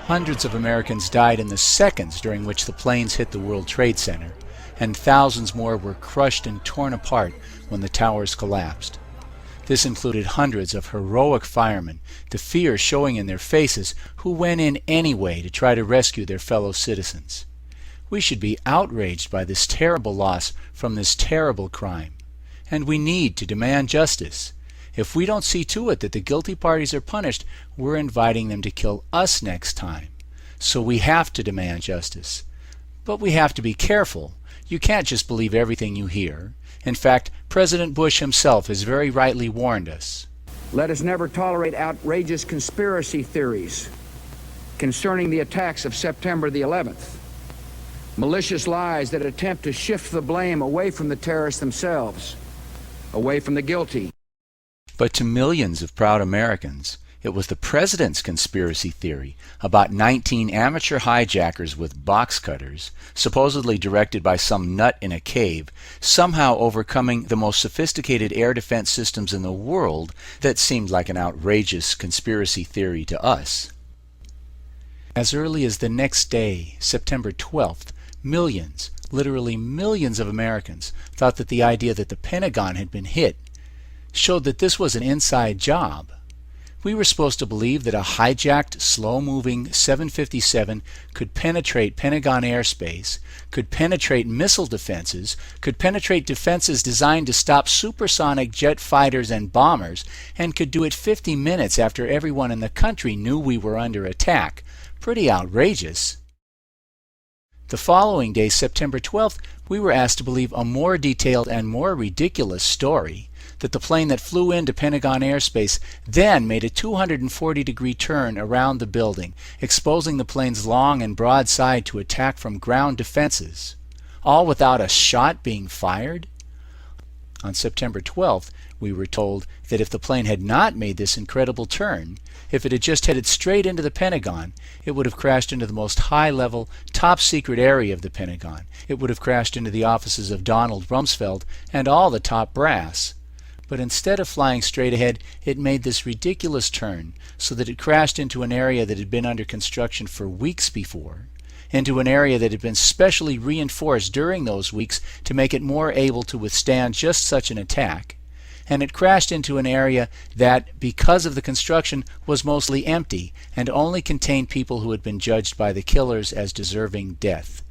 Hundreds of Americans died in the seconds during which the planes hit the World Trade Center, and thousands more were crushed and torn apart when the towers collapsed. This included hundreds of heroic firemen, the fear showing in their faces, who went in anyway to try to rescue their fellow citizens. We should be outraged by this terrible loss from this terrible crime, and we need to demand justice. If we don't see to it that the guilty parties are punished, we're inviting them to kill us next time. So we have to demand justice. But we have to be careful. You can't just believe everything you hear. In fact, President Bush himself has very rightly warned us. Let us never tolerate outrageous conspiracy theories concerning the attacks of September the 11th. Malicious lies that attempt to shift the blame away from the terrorists themselves, away from the guilty. But to millions of proud Americans, it was the president's conspiracy theory about 19 amateur hijackers with box cutters, supposedly directed by some nut in a cave, somehow overcoming the most sophisticated air defense systems in the world, that seemed like an outrageous conspiracy theory to us. As early as the next day, September 12th, millions, literally millions of Americans thought that the idea that the Pentagon had been hit showed that this was an inside job. We were supposed to believe that a hijacked, slow-moving 757 could penetrate Pentagon airspace, could penetrate missile defenses, could penetrate defenses designed to stop supersonic jet fighters and bombers, and could do it 50 minutes after everyone in the country knew we were under attack. Pretty outrageous. The following day, September 12th, we were asked to believe a more detailed and more ridiculous story, that the plane that flew into Pentagon airspace then made a 240-degree turn around the building, exposing the plane's long and broad side to attack from ground defenses, all without a shot being fired. On September 12th, we were told that if the plane had not made this incredible turn, if it had just headed straight into the Pentagon, it would have crashed into the most high-level, top-secret area of the Pentagon. It would have crashed into the offices of Donald Rumsfeld and all the top brass. But instead of flying straight ahead, it made this ridiculous turn so that it crashed into an area that had been under construction for weeks before, into an area that had been specially reinforced during those weeks to make it more able to withstand just such an attack. And it crashed into an area that, because of the construction, was mostly empty and only contained people who had been judged by the killers as deserving death.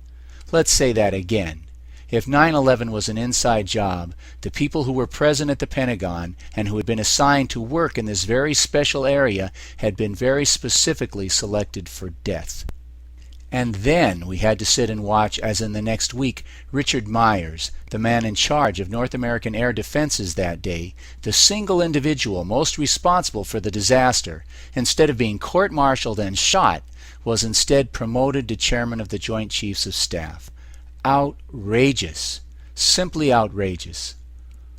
Let's say that again. If 9/11 was an inside job, the people who were present at the Pentagon and who had been assigned to work in this very special area had been very specifically selected for death. And then we had to sit and watch as in the next week Richard Myers, the man in charge of North American air defenses that day, the single individual most responsible for the disaster, instead of being court-martialed and shot, was instead promoted to chairman of the Joint Chiefs of Staff. Outrageous. Simply outrageous.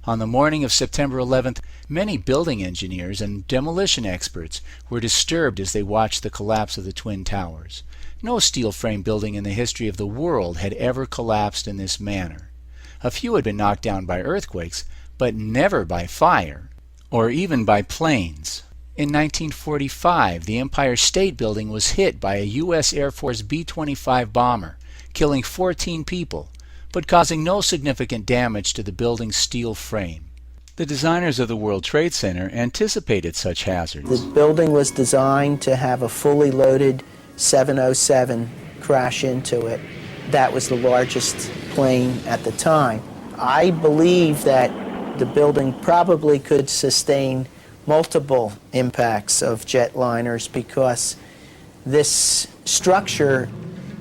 On the morning of September 11th, many building engineers and demolition experts were disturbed as they watched the collapse of the Twin Towers. No steel frame building in the history of the world had ever collapsed in this manner. A few had been knocked down by earthquakes, but never by fire, or even by planes. In 1945, the Empire State Building was hit by a U.S. Air Force B-25 bomber, killing 14 people, but causing no significant damage to the building's steel frame. The designers of the World Trade Center anticipated such hazards. The building was designed to have a fully loaded 707 crash into it. That was the largest plane at the time. I believe that the building probably could sustain multiple impacts of jetliners because this structure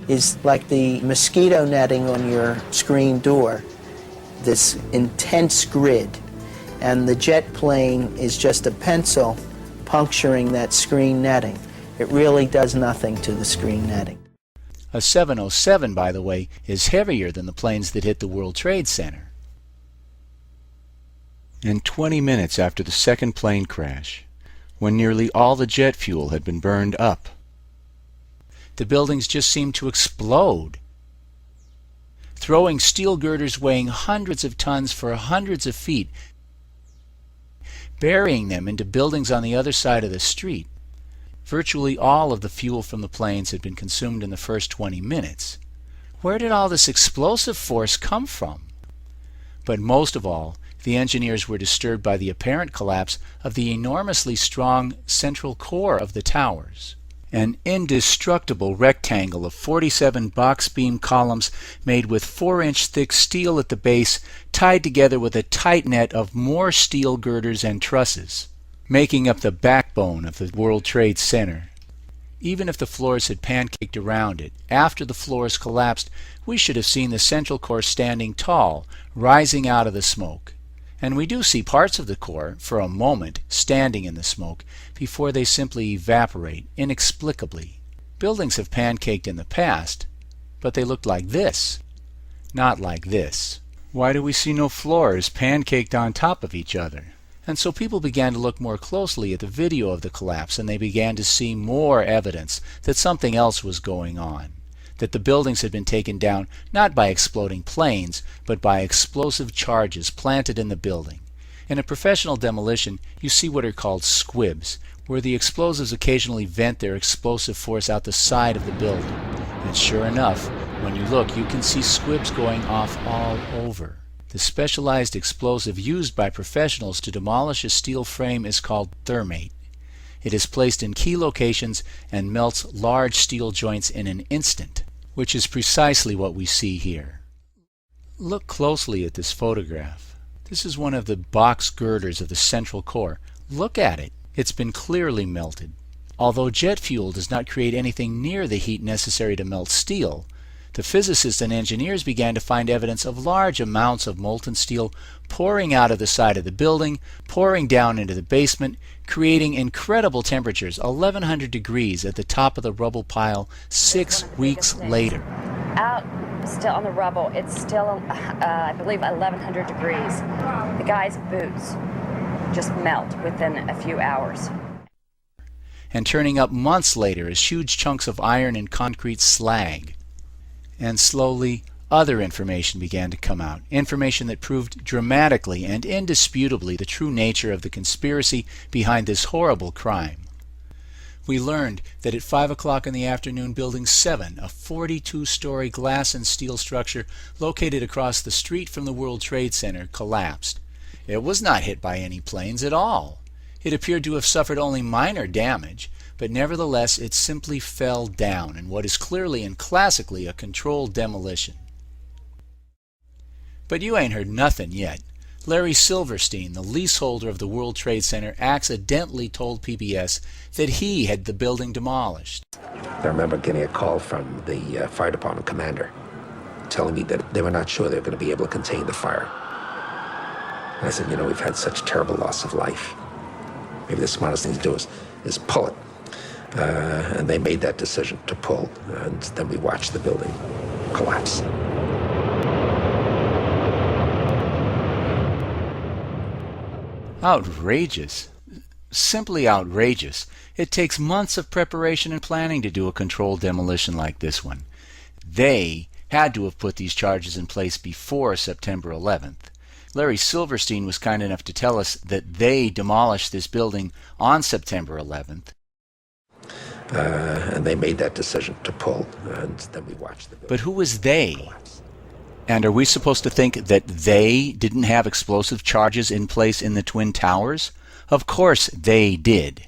is like the mosquito netting on your screen door, this intense grid, and the jet plane is just a pencil puncturing that screen netting. It really does nothing to the screen netting. A 707, by the way, is heavier than the planes that hit the World Trade Center. And 20 minutes after the second plane crash, when nearly all the jet fuel had been burned up, the buildings just seemed to explode, throwing steel girders weighing hundreds of tons for hundreds of feet, burying them into buildings on the other side of the street. Virtually all of the fuel from the planes had been consumed in the first 20 minutes. Where did all this explosive force come from? But most of all, the engineers were disturbed by the apparent collapse of the enormously strong central core of the towers. An indestructible rectangle of 47 box beam columns made with 4-inch thick steel at the base, tied together with a tight net of more steel girders and trusses, making up the backbone of the World Trade Center. Even if the floors had pancaked around it, after the floors collapsed, we should have seen the central core standing tall, rising out of the smoke. And we do see parts of the core, for a moment, standing in the smoke, before they simply evaporate inexplicably. Buildings have pancaked in the past, but they looked like this, not like this. Why do we see no floors pancaked on top of each other? And so people began to look more closely at the video of the collapse, and they began to see more evidence that something else was going on, that the buildings had been taken down not by exploding planes, but by explosive charges planted in the building. In a professional demolition, you see what are called squibs, where the explosives occasionally vent their explosive force out the side of the building. And sure enough, when you look, you can see squibs going off all over. The specialized explosive used by professionals to demolish a steel frame is called thermate. It is placed in key locations and melts large steel joints in an instant, which is precisely what we see here. Look closely at this photograph. This is one of the box girders of the central core. Look at it. It's been clearly melted. Although jet fuel does not create anything near the heat necessary to melt steel, the physicists and engineers began to find evidence of large amounts of molten steel pouring out of the side of the building, pouring down into the basement, creating incredible temperatures, 1100 degrees at the top of the rubble pile 6 weeks later. Out still on the rubble, it's still, I believe, 1100 degrees. The guy's boots just melt within a few hours. And turning up months later as huge chunks of iron and concrete slag. And slowly, other information began to come out, information that proved dramatically and indisputably the true nature of the conspiracy behind this horrible crime. We learned that at 5 o'clock in the afternoon, Building 7, a 42-story glass and steel structure located across the street from the World Trade Center, collapsed. It was not hit by any planes at all. It appeared to have suffered only minor damage, but nevertheless it simply fell down in what is clearly and classically a controlled demolition. But you ain't heard nothing yet. Larry Silverstein, the leaseholder of the World Trade Center, accidentally told PBS that he had the building demolished. I remember getting a call from the fire department commander telling me that they were not sure they were going to be able to contain the fire. And I said, you know, we've had such terrible loss of life. Maybe the smartest thing to do is pull it. And they made that decision to pull, and then we watched the building collapse. Outrageous. Simply outrageous. It takes months of preparation and planning to do a controlled demolition like this one. They had to have put these charges in place before September 11th. Larry Silverstein was kind enough to tell us that they demolished this building on September 11th. And they made that decision to pull, and then we watched the building. But who was they? And are we supposed to think that they didn't have explosive charges in place in the Twin Towers? Of course they did.